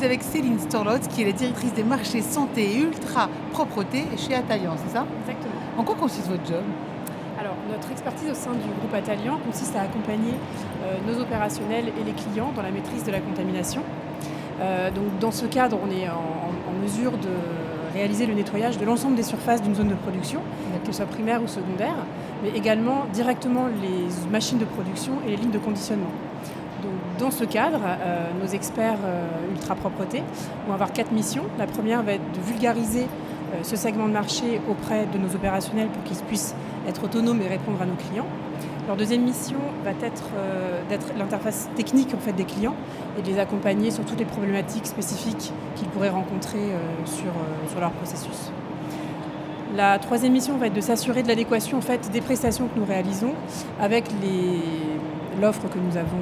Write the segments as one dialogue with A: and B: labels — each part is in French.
A: suis avec Céline Storlotz, qui est la directrice des marchés santé et ultra propreté chez Atalian, c'est ça?
B: Exactement.
A: En quoi consiste votre job?
B: Alors, notre expertise au sein du groupe Atalian consiste à accompagner nos opérationnels et les clients dans la maîtrise de la contamination. Donc, dans ce cadre, on est en mesure de réaliser le nettoyage de l'ensemble des surfaces d'une zone de production, qu'elle soit primaire ou secondaire, mais également directement les machines de production et les lignes de conditionnement. Donc, dans ce cadre, nos experts ultra propreté vont avoir 4 missions. La première va être de vulgariser ce segment de marché auprès de nos opérationnels pour qu'ils puissent être autonomes et répondre à nos clients. Leur deuxième mission va être d'être l'interface technique en fait, des clients et de les accompagner sur toutes les problématiques spécifiques qu'ils pourraient rencontrer sur leur processus. La troisième mission va être de s'assurer de l'adéquation en fait, des prestations que nous réalisons avec l'offre que nous avons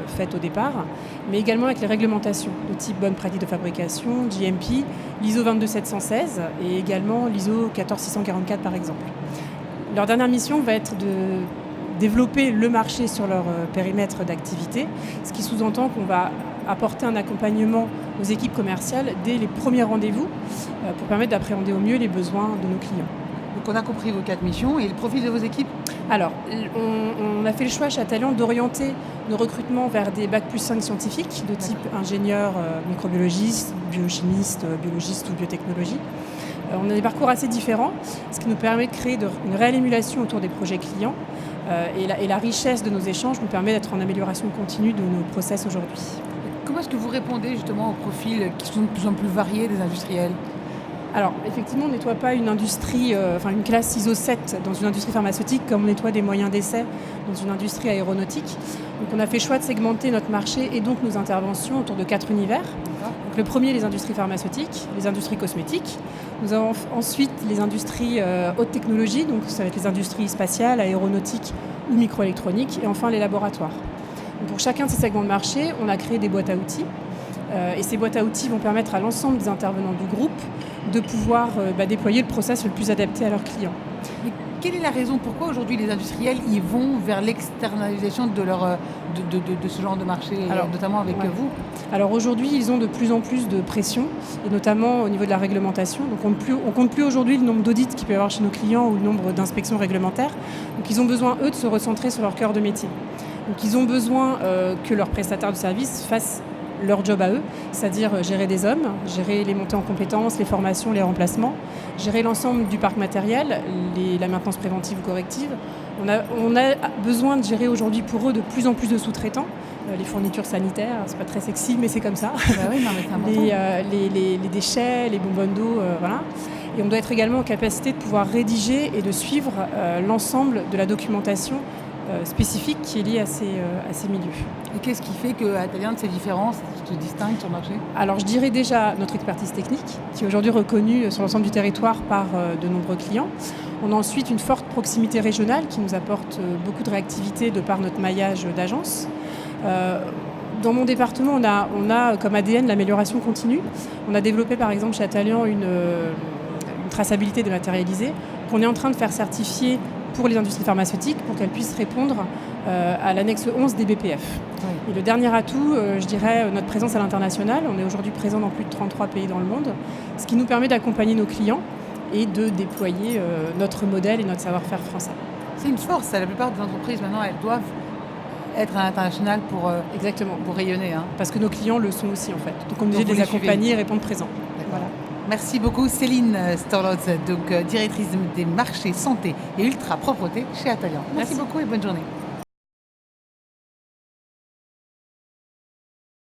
B: faite au départ, mais également avec les réglementations de type bonne pratique de fabrication, GMP, l'ISO 22716 et également l'ISO 14644 par exemple. Leur dernière mission va être de développer le marché sur leur périmètre d'activité, ce qui sous-entend qu'on va apporter un accompagnement aux équipes commerciales dès les premiers rendez-vous pour permettre d'appréhender au mieux les besoins de nos clients.
A: Donc on a compris vos 4 missions et le profil de vos équipes?
B: Alors, on a fait le choix chez Atalian d'orienter nos recrutements vers des bac+5 scientifiques de type ingénieur, microbiologiste, biochimiste, biologiste ou biotechnologie. On a des parcours assez différents, ce qui nous permet de créer une réelle émulation autour des projets clients et la richesse de nos échanges nous permet d'être en amélioration continue de nos process aujourd'hui.
A: Comment est-ce que vous répondez justement aux profils qui sont de plus en plus variés des industriels?
B: Alors, effectivement, on ne nettoie pas une industrie, une classe ISO 7 dans une industrie pharmaceutique comme on nettoie des moyens d'essai dans une industrie aéronautique. Donc, on a fait le choix de segmenter notre marché et donc nos interventions autour de 4 univers. Donc, le premier, les industries pharmaceutiques, les industries cosmétiques. Nous avons ensuite les industries haute technologie, donc ça va être les industries spatiales, aéronautiques ou microélectroniques, et enfin les laboratoires. Donc, pour chacun de ces segments de marché, on a créé des boîtes à outils. Et ces boîtes à outils vont permettre à l'ensemble des intervenants du groupe de pouvoir déployer le process le plus adapté à leurs clients.
A: Mais quelle est la raison pourquoi aujourd'hui les industriels y vont vers l'externalisation de ce genre de marché, notamment avec vous?
B: Alors aujourd'hui, ils ont de plus en plus de pression, et notamment au niveau de la réglementation. Donc on ne compte plus aujourd'hui le nombre d'audits qu'il peut y avoir chez nos clients ou le nombre d'inspections réglementaires. Donc ils ont besoin, eux, de se recentrer sur leur cœur de métier. Donc ils ont besoin que leurs prestataires de services fassent leur job à eux, c'est-à-dire gérer des hommes, gérer les montées en compétences, les formations, les remplacements, gérer l'ensemble du parc matériel, la maintenance préventive ou corrective. On a besoin de gérer aujourd'hui pour eux de plus en plus de sous-traitants, les fournitures sanitaires, c'est pas très sexy mais c'est comme ça,
A: Oui, non, mais c'est
B: les déchets, les bonbonnes d'eau, voilà. Et on doit être également en capacité de pouvoir rédiger et de suivre l'ensemble de la documentation spécifique qui est liée à ces milieux.
A: Et qu'est-ce qui fait que Atalian se différencie, se distingue sur le marché?
B: Alors je dirais déjà notre expertise technique, qui est aujourd'hui reconnue sur l'ensemble du territoire par de nombreux clients. On a ensuite une forte proximité régionale qui nous apporte beaucoup de réactivité de par notre maillage d'agence. Dans mon département, on a comme ADN l'amélioration continue. On a développé par exemple chez Atalian une traçabilité dématérialisée qu'on est en train de faire certifier pour les industries pharmaceutiques pour qu'elles puissent répondre à l'annexe 11 des BPF. Oui. Et le dernier atout, je dirais, notre présence à l'international. On est aujourd'hui présent dans plus de 33 pays dans le monde, ce qui nous permet d'accompagner nos clients et de déployer notre modèle et notre savoir-faire français.
A: C'est une force, la plupart des entreprises maintenant, elles doivent être à l'international pour rayonner. Hein.
B: Parce que nos clients le sont aussi en fait. Donc on est obligé de les accompagner et répondre présent. Voilà.
A: Merci beaucoup Céline Storlotz, donc directrice des marchés santé et ultra propreté chez Atalian. Merci beaucoup et bonne journée.